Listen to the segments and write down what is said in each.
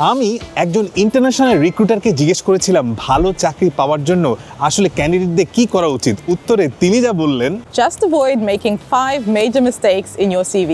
আমি একজন ইন্টারন্যাশনাল রিক্রুটারকে জিজ্ঞেস করেছিলাম ভালো চাকরি পাওয়ার জন্য আসলে ক্যান্ডিডেটদের কি করা উচিত। উত্তরে তিনি যা বললেন, Just avoid making 5 major mistakes in your CV.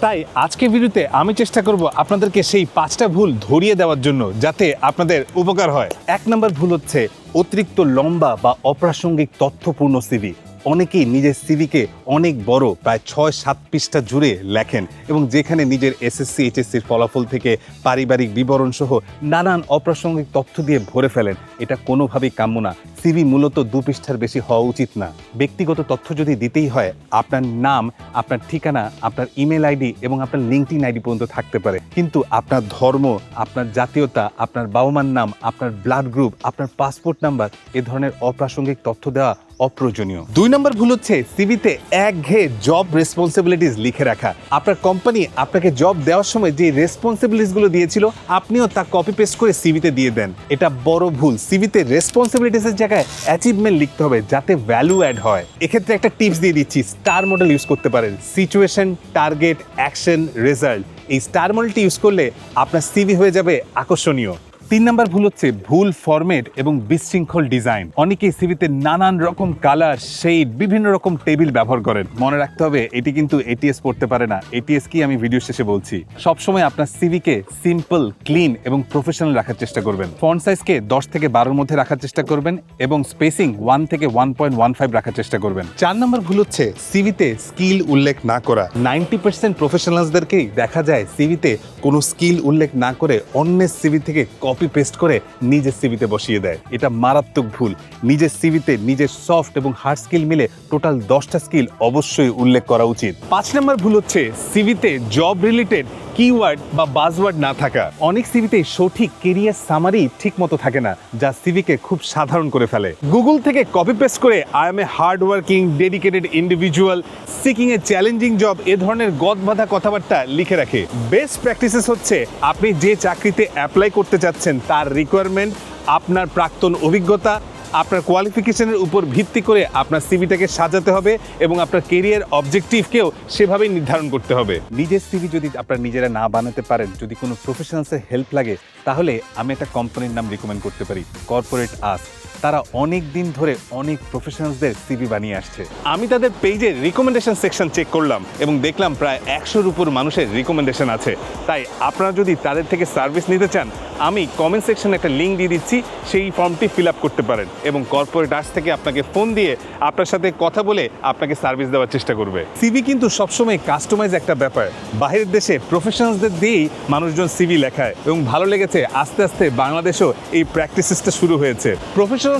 তাই আজকের ভিডিওতে আমি চেষ্টা করব আপনাদেরকে সেই 5টা ভুল ধরিয়ে দেওয়ার জন্য, যাতে আপনাদের উপকার হয়। 1 নম্বর ভুল হচ্ছে অতিরিক্ত লম্বা বা অপ্রাসঙ্গিক তথ্যপূর্ণ সিভি। অনেকেই নিজের সিভিকে অনেক বড়, প্রায় 6-7 পৃষ্ঠা জুড়ে লেখেন এবং যেখানে নিজের এসএসসি এইচএসসির ফলাফল থেকে পারিবারিক বিবরণ সহ নানান অপ্রাসঙ্গিক তথ্য দিয়ে ভরে ফেলেন। এটা কোনোভাবেই কাম্য না। সিভি মূলত 2 পৃষ্ঠার বেশি হওয়া উচিত না। ব্যক্তিগত তথ্য যদি দিতেই হয়, আপনার নাম, আপনার ঠিকানা, আপনার ইমেল আইডি এবং আপনার লিঙ্কডইন আইডি পর্যন্ত থাকতে পারে, কিন্তু আপনার ধর্ম, আপনার জাতীয়তা, আপনার বাবা মার নাম, আপনার ব্লাড গ্রুপ, আপনার পাসপোর্ট নাম্বার এ ধরনের অপ্রাসঙ্গিক তথ্য দেওয়া অপ্রয়োজনীয়। 2 নম্বর ভুল হচ্ছে সিভিতে একঘেয়ে জব রেসপন্সিবিলিটিস লিখে রাখা। আপনার কোম্পানি আপনাকে জব দেওয়ার সময় যে রেসপন্সিবিলিটিসগুলো দিয়েছিল, আপনিও তা কপি পেস্ট করে সিভিতে দিয়ে দেন। এটা বড় ভুল। সিভিতে রেসপন্সিবিলিটিসের জায়গায় অ্যাচিভমেন্ট লিখতে হবে, যাতে ভ্যালু অ্যাড হয়। এক্ষেত্রে একটা টিপস দিয়ে দিচ্ছি, স্টার মডেল ইউজ করতে পারেন। Situation, target, action, result. এই স্টার মডেলটি ইউজ করলে আপনার সিভি হয়ে যাবে আকর্ষণীয়। 3 নম্বর ভুল হচ্ছে ভুল ফরম্যাট এবং বিশৃঙ্খল ডিজাইন। অনেকেই সিভিতে নানান রকম কালার, শেড, বিভিন্ন রকম টেবিল ব্যবহার করেন। মনে রাখতে হবে এটি কিন্তু এটিএস পড়তে পারে না। এটিএস কি আমি ভিডিও শেষে বলছি। সবসময় আপনার সিভিকে সিম্পল, ক্লিন এবং প্রফেশনাল রাখার চেষ্টা করবেন। ফন্ট সাইজকে 10 থেকে 12 মধ্যে রাখার চেষ্টা করবেন এবং স্পেসিং 1 থেকে 1.15 রাখার চেষ্টা করবেন। 4 নম্বর ভুল হচ্ছে সিভিতে স্কিল উল্লেখ না করা। 90% প্রফেশনালসদেরকেই দেখা যায় সিভিতে কোনো স্কিল উল্লেখ না করে অন্যের সিভি থেকে কপি পেস্ট করে নিজের সিভিতে বসিয়ে দেয়। এটা মারাত্মক ভুল। নিজের সিভিতে নিজের সফট এবং হার্ড স্কিল মিলে টোটাল 10টা স্কিল অবশ্যই উল্লেখ করা উচিত। 5 নম্বর ভুল হচ্ছে সিভিতে জব রিলেটেড কিওয়ার্ড বা বাজওয়ার্ড না থাকা। অনেক সিভিতে সঠিক কেরিয়ার সামারি ঠিক মতো থাকে না, যা সিভিকে খুব সাধারণ করে ফেলে। গুগল থেকে কপি পেস্ট করে I am a hard working dedicated individual seeking a challenging job এ ধরনের গদবাঁধা কথাবার্তা লিখে রাখে। বেস্ট প্র্যাকটিসেস হচ্ছে আপনি যে চাকরিতে অ্যাপ্লাই করতে চাচ্ছেন তার রিকোয়ারমেন্ট, আপনার প্রাক্তন অভিজ্ঞতা, আপনার কোয়ালিফিকেশনের উপর ভিত্তি করে আপনার সিভিটাকে সাজাতে হবে এবং আপনার কেরিয়ার অবজেক্টিভকেও সেভাবেই নির্ধারণ করতে হবে। নিজের সিভি যদি আপনারা নিজেরা না বানাতে পারেন, যদি কোনো প্রফেশনালসের হেল্প লাগে, তাহলে আমি একটা কোম্পানির নাম রিকমেন্ড করতে পারি, কর্পোরেট আস। তারা অনেক দিন ধরে অনেক প্রফেশনালসদের সিভি বানিয়ে আসছে। আমি তাদের পেজের রিকমেন্ডেশন সেকশন চেক করলাম এবং দেখলাম প্রায় 100-র উপর মানুষের রিকমেন্ডেশন আছে। তাই আপনারা যদি তাদের থেকে সার্ভিস নিতে চান, আমি কমেন্ট সেকশনে একটা লিঙ্ক দিয়ে দিচ্ছি, সেই ফর্মটি ফিল আপ করতে পারেন এবং কর্পোরেট আর্টস থেকে আপনাকে ফোন দিয়ে আপনার সাথে কথা বলে আপনাকে সার্ভিস দেওয়ার চেষ্টা করবে। সিভি কিন্তু সবসময় কাস্টমাইজ একটা ব্যাপার। বাইরের দেশে প্রফেশনালসদের দিয়েই মানুষজন সিভি লেখায় এবং ভালো লেগেছে আস্তে আস্তে বাংলাদেশেও এই প্র্যাকটিসেসটা শুরু হয়েছে। প্রফেশনালসরা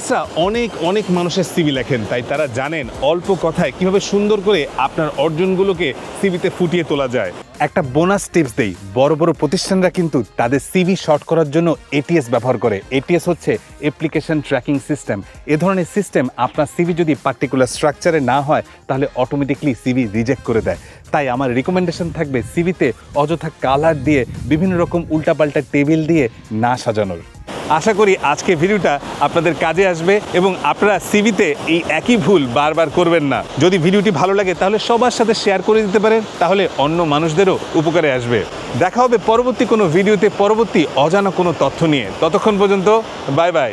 অনেক মানুষের সিভি লেখেন, তাই তারা জানেন অল্প কথায় কিভাবে সুন্দর করে আপনার অর্জনগুলোকে সিভিতে ফুটিয়ে তোলা যায়। একটা বোনাস টিপস দেই, বড় বড় প্রতিষ্ঠানরা কিন্তু তাদের সিভি শর্ট করার জন্য এটিএস ব্যবহার করে। এটিএস হচ্ছে অ্যাপ্লিকেশন ট্র্যাকিং সিস্টেম। এ ধরনের সিস্টেম আপনার সিভি যদি পার্টিকুলার স্ট্রাকচারে না হয়, তাহলে অটোমেটিকলি সিভি রিজেক্ট করে দেয়। তাই আমার রিকমেন্ডেশন থাকবে সিভিতে অযথা কালার দিয়ে, বিভিন্ন রকম উল্টাপাল্টা টেবিল দিয়ে না সাজানোর। আশা করি আজকে ভিডিওটা আপনাদের কাজে আসবে এবং আপনারা সিভিতে এই একই ভুল বারবার করবেন না। যদি ভিডিওটি ভালো লাগে তাহলে সবার সাথে শেয়ার করে দিতে পারেন, তাহলে অন্য মানুষদেরও উপকারে আসবে। দেখা হবে পরবর্তী কোনো ভিডিওতে, পরবর্তী অজানা কোনো তথ্য নিয়ে। ততক্ষণ পর্যন্ত বাই বাই।